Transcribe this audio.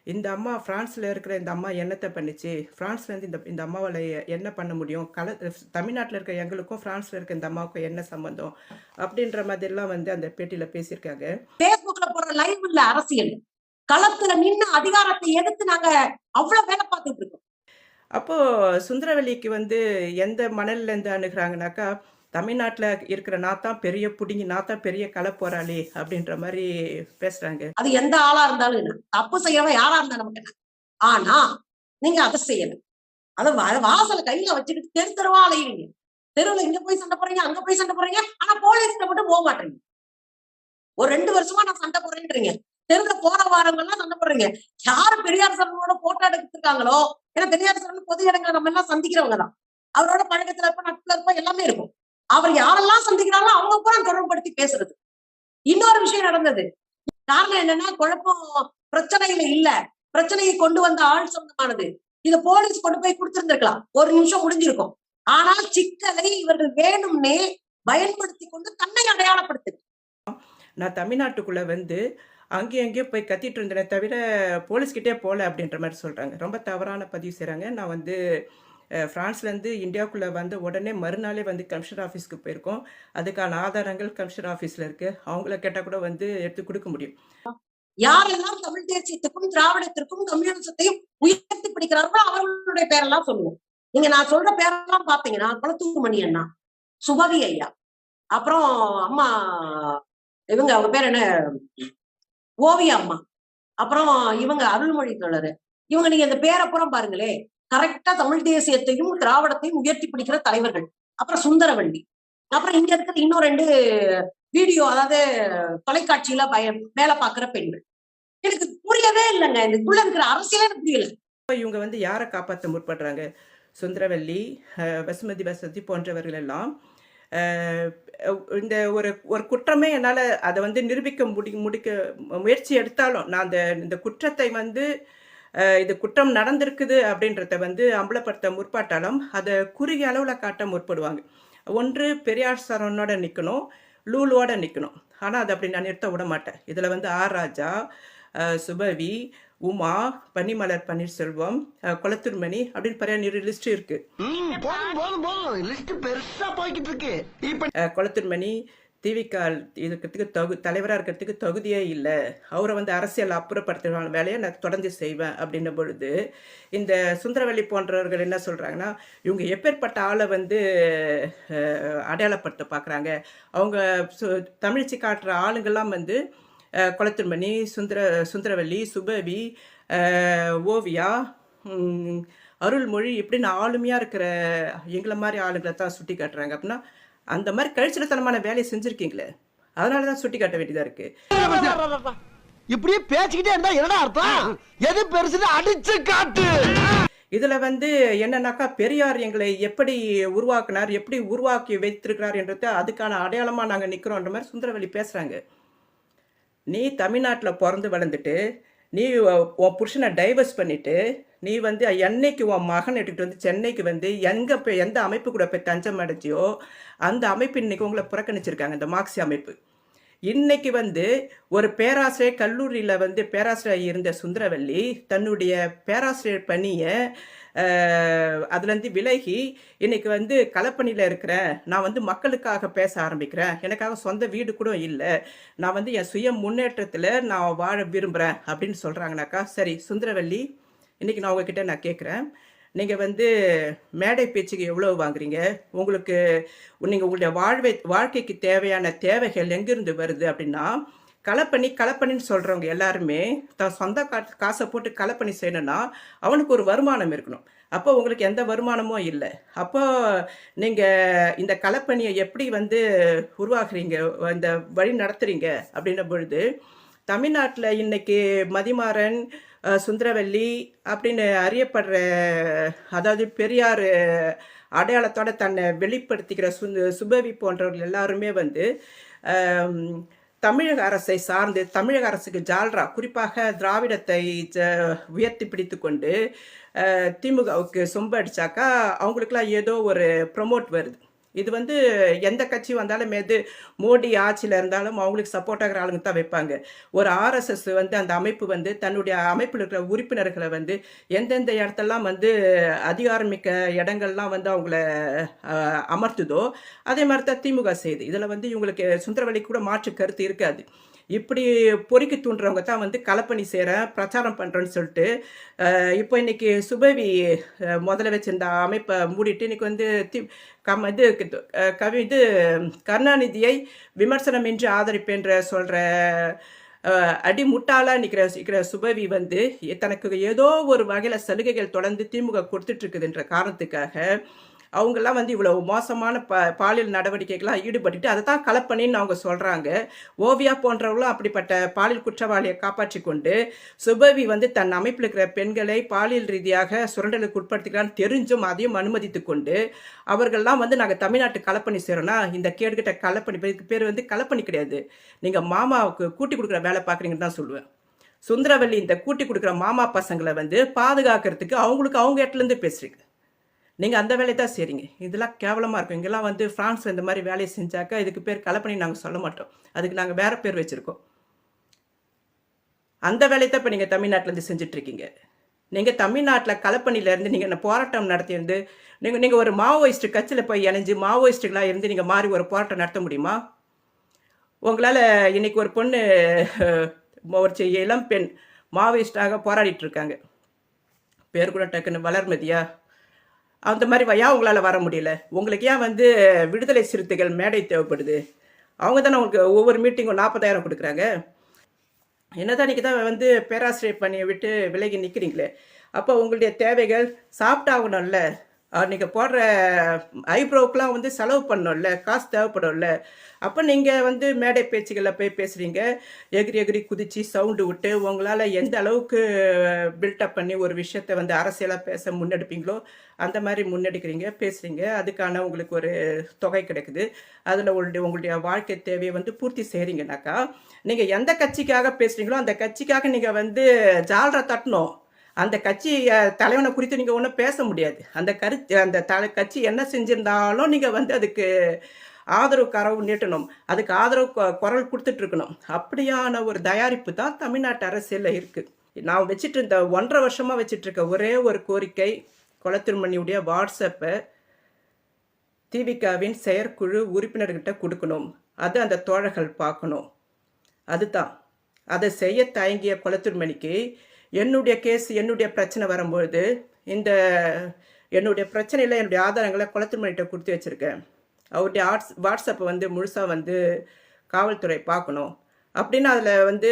இந்த அம்மா பிரான்ஸ்ல இருக்கிற இந்த அம்மா என்னத்த பண்ணுச்சு? பிரான்ஸ்லேருந்து இந்த இந்த அம்மாவால என்ன பண்ண முடியும்? தமிழ்நாட்டுல இருக்க எங்களுக்கும், பிரான்ஸ்ல இருக்க இந்த அம்மாவுக்கும் என்ன சம்மந்தம்? அப்படின்ற மாதிரிலாம் வந்து அந்த பேட்டியில பேசியிருக்காங்க. Facebookல போடுற லைவ் இல்ல அரசியல். களத்துல நின்னு அதிகாரத்தை எதிர்த்து நாங்க அவ்வளவு வேலை பார்த்துட்டு இருக்கோம். அப்போ சுந்தரவல்லிக்கு வந்து எந்த மணல்லேருந்து அணுகுறாங்கனாக்கா, தமிழ்நாட்டுல இருக்கிற நான் தான் பெரிய புடுங்கி, நான் தான் பெரிய கள போராளி அப்படின்ற மாரி பேசுறாங்க. அது எந்த ஆளா இருந்தாலும் என்ன, தப்பு செய்யறவன் யாரா இருந்தா நமக்கு என்ன? ஆனா நீங்க அதை செய்யணும். அத வாசல கையில வச்சுக்கிட்டு தெரு தெருவா அலையுறீங்க. தெருவுல இங்க போய் சண்டை போடுறீங்க, அங்க போய் சண்டை போடுறீங்க. ஆனா போலீஸ்ல மட்டும் போக மாட்டீங்க. ஒரு 2 வருஷமா நான் சண்டை போடுறேன்றீங்க. தெருவுல போற வாரங்கள்லாம் சண்டை போடுறீங்க. யாரு பெரியார் சரணோட போட்டோ எடுத்துருக்காங்களோ, ஏன்னா பெரியார் சரண் பொது இடங்களை நம்ம எல்லாம் சந்திக்கிறவங்க தான். அவரோட பழக்கத்துல இருப்ப, நட்புல இருப்ப எல்லாமே இருக்கும். அவர் யாரெல்லாம் சந்திக்கிறாங்களோ அவங்க கூட தொடர்புபடுத்தி பேசுறது. இன்னொரு விஷயம் நடந்தது. காரணம் என்னன்னா, குழப்பம் பிரச்சனையில இல்ல, பிரச்சனையை கொண்டு வந்த ஆள் சொந்தமானது. இத போலீஸ் கொண்டு போய் கொடுத்திருந்திருக்கலாம், ஒரு நிமிஷம் முடிஞ்சிருக்கும். ஆனால் சிக்கலை இவர்கள் வேணும்னே பயன்படுத்தி கொண்டு தன்னை அடையாளப்படுத்து. நான் தமிழ்நாட்டுக்குள்ள வந்து அங்கேயும் அங்கேயும் போய் கத்திட்டு இருந்தேனே தவிர போலீஸ்கிட்டே போகல அப்படின்ற மாதிரி சொல்றாங்க. ரொம்ப தவறான பதிவு செய்றாங்க. நான் வந்து பிரான்ஸ்லேருந்து இந்தியாவுக்குள்ளே வந்த உடனே மறுநாளே வந்து கமிஷனர் ஆஃபீஸ்க்கு போயிருக்கோம். அதுக்கான ஆதாரங்கள் கமிஷனர் ஆஃபீஸில் இருக்குது. அவங்கள கேட்டால் கூட வந்து எடுத்து கொடுக்க முடியும். யாரெல்லாம் தமிழ் தேசியத்துக்கும் திராவிடத்திற்கும் கம்யூனிசத்தையும் உயர்த்தி பிடிக்கிறார்களோ அவர்களுடைய பேரெல்லாம் சொல்லுவோம். நீங்க நான் சொல்ற பேரெல்லாம் பாத்தீங்கன்னா, குளத்தூர் மணி அண்ணா, சுபவி ஐயா, அப்புறம் அம்மா இவங்க அவங்க பேர் என்ன, ஓவியா அம்மா, அப்புறம் இவங்க அருள்மொழி தோழர், இவங்க நீங்க இந்த பேரப்புறம் பாருங்களே, கரெக்டா தமிழ் தேசியத்தையும் திராவிடத்தையும் உயர்த்தி பிடிக்கிற தலைவர்கள். அப்புறம் சுந்தரவள்ளி, அப்புறம் இங்க இருக்கிற இன்னும் 2 வீடியோ, அதாவது தொலைக்காட்சியில வேலை பார்க்கிற பெண்கள். எனக்கு புரியவே இல்லைங்க, இதுக்குள்ள இருக்கிற அரசியலே எனக்கு புரியல. இவங்க வந்து யாரை காப்பாற்ற முற்படுறாங்க? சுந்தரவல்லி, வசுமதி வசதி போன்றவர்கள் எல்லாம் இந்த ஒரு ஒரு குற்றமே என்னால் அதை வந்து நிரூபிக்க முடிக்க முயற்சி எடுத்தாலும், நான் இந்த குற்றத்தை வந்து இது குற்றம் நடந்திருக்குது அப்படின்றத வந்து அம்பலப்படுத்த முற்பட்டாலும் அதை குறுகிய அளவில் காட்ட முற்படுவாங்க. ஒன்று பெரியார் சரணோட நிற்கணும், லூலோட நிற்கணும். ஆனால் அதை அப்படி நான் நிறுத்த விட மாட்டேன். இதில் வந்து ஆர் ராஜா, சுபவி, உமா, பனிமலர் பன்னீர்செல்வம், குளத்தூர்மணி அப்படின்னு பெரிய லிஸ்ட் இருக்கு. குளத்தூர்மணி திவிகால் இருக்கிறதுக்கு தலைவராக இருக்கிறதுக்கு தகுதியே இல்லை, அவரை வந்து அரசியல் அப்புறப்படுத்துகிற வேலையை நான் தொடர்ந்து செய்வேன் அப்படின்ன பொழுது, இந்த சுந்தரவல்லி போன்றவர்கள் என்ன சொல்கிறாங்கன்னா, இவங்க எப்பேற்பட்ட ஆளை வந்து அடையாளப்படுத்த பார்க்குறாங்க. அவங்க தமிழ்ச்சி காட்டுற ஆளுங்கள்லாம் வந்து குளத்தூர்மணி, சுந்தரவல்லி, சுபவி, ஓவியா, அருள்மொழி இப்படின்னு ஆளுமையாக இருக்கிற எங்களை மாதிரி ஆளுங்களை தான் சுட்டி காட்டுறாங்க. அப்படின்னா அந்த மாதிரி கழிச்சிடத்தனமான வேலையை செஞ்சுருக்கீங்களே, அதனால தான் சுட்டி காட்ட வேண்டியதாக இருக்கு. இப்படியே பேசிக்கிட்டே இருந்தா என்ன அர்த்தம்? எது பெருசுன்னு அடிச்சு காட்டு. இதுல வந்து என்னன்னாக்கா, பெரியார் எங்களை எப்படி உருவாக்குனார், எப்படி உருவாக்கி வைத்திருக்கிறார் என்றது அதுக்கான அடையாளமா நாங்க நிக்கிறோன்ற மாதிரி சுந்தரவல்லி பேசுறாங்க. நீ தமிழ்நாட்டில் பிறந்து வளர்ந்துட்டு, நீ உன் புருஷனை டைவர்ஸ் பண்ணிட்டு, நீ வந்து என்னைக்கு உன் மகன் எடுத்துகிட்டு வந்து சென்னைக்கு வந்து எந்த அமைப்பு கூட போய் தஞ்சம் அடைஞ்சியோ அந்த அமைப்பு இன்னைக்கு உங்களை புறக்கணிச்சிருக்காங்க, இந்த மார்க்சி அமைப்பு. இன்னைக்கு வந்து ஒரு பேராசிரியர் கல்லூரியில் வந்து பேராசிரியர் இருந்த சுந்தரவல்லி தன்னுடைய பேராசிரியர் பணியை அதுலேருந்து விலகி இன்னைக்கு வந்து களப்பணியில் இருக்கிறேன், நான் வந்து மக்களுக்காக பேச ஆரம்பிக்கிறேன், எனக்காக சொந்த வீடு கூட இல்லை, நான் வந்து என் சுய முன்னேற்றத்தில் நான் வாழ விரும்புகிறேன் அப்படின்னு சொல்கிறாங்கனாக்கா, சரி சுந்தரவல்லி, இன்னைக்கு நான் உங்ககிட்ட நான் கேட்குறேன், நீங்கள் வந்து மேடை பேச்சுக்கு எவ்வளோ வாங்குறீங்க? உங்களுக்கு நீங்கள் உங்களுடைய வாழ்க்கைக்கு தேவையான தேவைகள் எங்கேருந்து வருது அப்படின்னா, களப்பணின்னு சொல்கிறவங்க எல்லாருமே தான் சொந்த காசை போட்டு களப்பணி செய்யணும்னா அவனுக்கு ஒரு வருமானம் இருக்கணும். அப்போ உங்களுக்கு எந்த வருமானமும் இல்லை. அப்போ நீங்கள் இந்த களப்பணியை எப்படி வந்து உருவாக்குறீங்க, இந்த வழி நடத்துகிறீங்க அப்படின்ன பொழுது, தமிழ்நாட்டில் இன்னைக்கு மதிமாறன், சுந்தரவல்லி அப்படின்னு அறியப்படுற, அதாவது பெரியார் அடையாளத்தோட தன்னை வெளிப்படுத்திக்கிற சுபவி போன்றவர்கள் எல்லாருமே வந்து தமிழக அரசை சார்ந்து, தமிழக அரசுக்கு ஜால்ரா, குறிப்பாக திராவிடத்தை உயர்த்தி பிடித்து கொண்டு திமுகவுக்கு சொம்பு அடித்தாக்கா அவங்களுக்குலாம் ஏதோ ஒரு ப்ரொமோட் வருது. இது வந்து எந்த கட்சி வந்தாலும் எது மோடி ஆட்சியில் இருந்தாலும் அவங்களுக்கு சப்போர்ட் ஆகிற ஆளுங்க தான் வைப்பாங்க. ஒரு ஆர்எஸ்எஸ் வந்து அந்த அமைப்பு வந்து தன்னுடைய அமைப்பில் இருக்கிற உறுப்பினர்களை வந்து எந்தெந்த இடத்தெல்லாம் வந்து அதிகாரமிக்க இடங்கள்லாம் வந்து அவங்கள அமர்த்துதோ அதே மாதிரி தான் திமுக செய்யுது. இதில் வந்து இவங்களுக்கு சுந்தரவல்லி கூட மாற்று கருத்து இருக்காது. இப்படி பொறுக்கி தூண்டுறவங்க தான் வந்து களப்பணி செய்கிறேன் பிரச்சாரம் பண்ணுறேன்னு சொல்லிட்டு இப்போ இன்னைக்கு சுபவி முதல்ல வச்சிருந்த அமைப்பை மூடிட்டு இன்னைக்கு வந்து இது கருணாநிதியை விமர்சனமின்றி ஆதரிப்பேன்ற சொல்கிற அடி முட்டாளாக நிற்கிற சுபவி வந்து தனக்கு ஏதோ ஒரு வகையில் சலுகைகள் தொடர்ந்து திமுக கொடுத்துட்டு இருக்குதுன்ற காரணத்துக்காக அவங்கெல்லாம் வந்து இவ்வளோ மோசமான பாலியல் நடவடிக்கைகளாக ஈடுபட்டுட்டு அதை தான் களப்பணின்னு அவங்க சொல்கிறாங்க. ஓவியா போன்றவங்களும் அப்படிப்பட்ட பாலியல் குற்றவாளியை காப்பாற்றி கொண்டு சுபவி வந்து தன் அமைப்பில் இருக்கிற பெண்களை பாலியல் ரீதியாக சுரண்டலுக்கு உட்படுத்திக்கிறான்னு தெரிஞ்சும் அதையும் அனுமதித்து கொண்டு அவர்கள்லாம் வந்து நாங்கள் தமிழ்நாட்டு களப்பணி செய்கிறோன்னா இந்த கேடுகிட்ட களப்பணி பேர் வந்து களப்பணி கிடையாது. நீங்கள் மாமாவுக்கு கூட்டி கொடுக்குற வேலை பார்க்குறீங்கன்னு தான் சொல்லுவேன். சுந்தரவல்லி இந்த கூட்டி கொடுக்குற மாமா பசங்களை வந்து பாதுகாக்கிறதுக்கு அவங்களுக்கு அவங்க இடத்துலேருந்து பேசுறீங்க. நீங்கள் அந்த வேலையை தான் செய்கிறீங்க. இதெல்லாம் கேவலமாக இருக்கும். இங்கெல்லாம் வந்து ஃப்ரான்ஸில் இந்த மாதிரி வேலையை செஞ்சாக்கா இதுக்கு பேர் களப்பணி நாங்கள் சொல்ல மாட்டோம். அதுக்கு நாங்கள் வேறு பேர் வச்சுருக்கோம். அந்த வேலையை தான் இப்போ நீங்கள் தமிழ்நாட்டிலேருந்து செஞ்சிட்ருக்கீங்க. நீங்கள் தமிழ்நாட்டில் களப்பணியிலேருந்து நீங்கள் என்ன போராட்டம் நடத்தியிருந்து நீங்கள் ஒரு மாவோயிஸ்ட் கட்சியில் போய் இணைஞ்சு மாவோயிஸ்ட்டுகளாக இருந்து நீங்கள் மாறி ஒரு போராட்டம் நடத்த முடியுமா? உங்களால் இன்றைக்கி ஒரு பொண்ணு ஒரு இளம் பெண் மாவோயிஸ்டாக போராடிட்டு இருக்காங்க. பேர் கூட டக்குன்னு வளர்மதியா அந்த மாதிரி ஏன் உங்களால் வர முடியல? உங்களுக்கு ஏன் வந்து விடுதலை சிறுத்தைகள் மேடை தேவைப்படுது? அவங்க தானே உங்களுக்கு ஒவ்வொரு மீட்டிங்கும் 40,000 கொடுக்குறாங்க. என்னதான் நீங்கள் தான் வந்து பேராசிரியர் பணியை விட்டு விலகி நிற்கிறீங்களே. அப்போ உங்களுடைய தேவைகள் சாப்பிட்டாகணும்ல. நீங்கள் போடுற ஐப்ரோவுக்கெலாம் வந்து செலவு பண்ணணும்ல, காசு தேவைப்படும்ல. அப்போ நீங்கள் வந்து மேடை பேச்சுகளில் போய் பேசுகிறீங்க, எகிரி எகிரி குதித்து சவுண்டு விட்டு உங்களால் எந்த அளவுக்கு பில்டப் பண்ணி ஒரு விஷயத்தை வந்து அரசியலாக பேச முன்னெடுப்பீங்களோ அந்த மாதிரி முன்னெடுக்கிறீங்க, பேசுகிறீங்க. அதுக்கான உங்களுக்கு ஒரு தொகை கிடைக்குது. அதில் உங்களுடைய வாழ்க்கை தேவையை வந்து பூர்த்தி செய்கிறீங்கனாக்கா நீங்கள் எந்த கட்சிக்காக பேசுகிறீங்களோ அந்த கட்சிக்காக நீங்கள் வந்து ஜால்ரா தட்டணும். அந்த கட்சி தலைவனை குறித்து நீங்கள் ஒன்றும் பேச முடியாது. அந்த கட்சி என்ன செஞ்சிருந்தாலும் நீங்கள் வந்து அதுக்கு ஆதரவு கரவு நீட்டணும், அதுக்கு ஆதரவு குரல் கொடுத்துட்ருக்கணும். அப்படியான ஒரு தயாரிப்பு தான் தமிழ்நாட்டு அரசியலில் இருக்குது. நான் வச்சுட்டு இருந்த 1.5 வருஷமாக வச்சிட்ருக்க ஒரே ஒரு கோரிக்கை, கொளத்திருமணியுடைய வாட்ஸ்அப்பை திவிகவின் செயற்குழு உறுப்பினர்கிட்ட கொடுக்கணும். அது அந்த தோழர்கள் பார்க்கணும். அதுதான். அதை செய்ய தயங்கிய கொளத்திருமணிக்கு என்னுடைய கேஸ் என்னுடைய பிரச்சனை வரும்பொழுது என்னுடைய பிரச்சனையில் என்னுடைய ஆதாரங்களை கொளத்திருமணிகிட்ட கொடுத்து வச்சுருக்கேன். அவருடைய வாட்ஸ்அப்பை வந்து முழுசாக வந்து காவல்துறை பார்க்கணும் அப்படின்னு அதில் வந்து